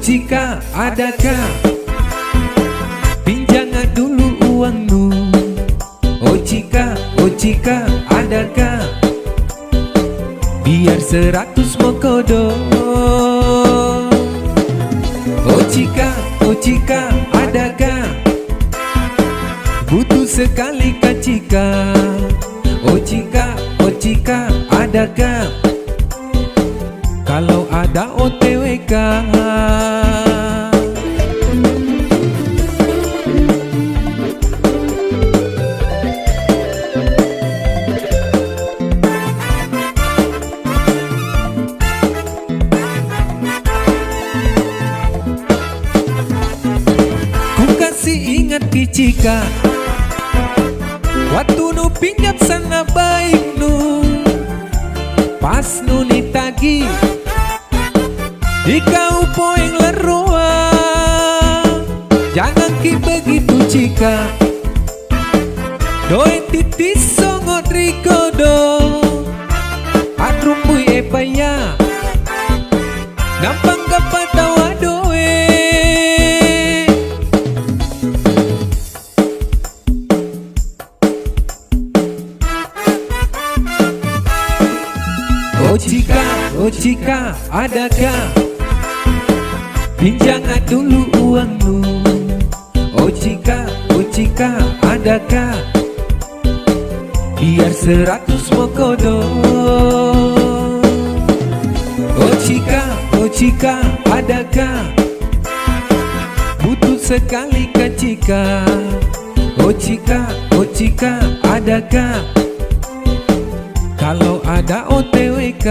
Cika, adakah pinjangan dulu uangmu? Oh Cika, adakah biar 100 mokodo? Oh Cika, adakah butuh sekali Kak Cika? Oh Cika, adakah kalau ada OTWK? Ku kasih ingat Ki Cika, waktu nu pinjam sana baik nu, pas nu nitagi ikau poeng leroa. Jangan Ki begitu Cika, doe titis songot rikodo, adrumbui epaya gampang kapatawa doe. Oh Cika, adakah pinjangan dulu uangmu? Oh Cika, adakah biar 100 mokodo? Oh Cika, adakah butuh sekali Kak Cika? Oh Cika, adakah kalau ada OTWK?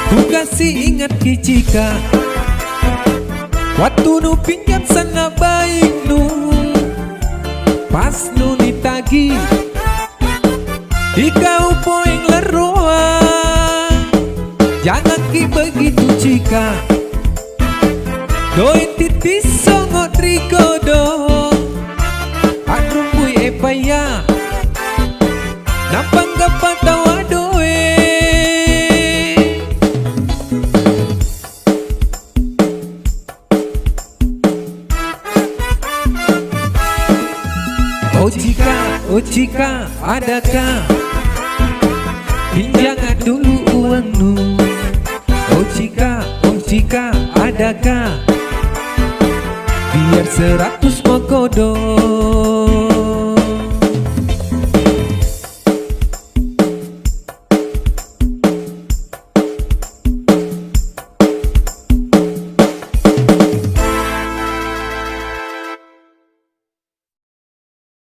Ku kasih ingat Ki Cika, waktu nu pinjam sana baik nu, pas nu nitagi ikau poeng leroa. Jangan Ki begitu Cika, doe titis songot rikodo, adrumbui epaya nampang kapatawa doe. Oh Cika, adakah pinjangan dulu uangmu? Oh Cika, adakah biar 100 mokodo?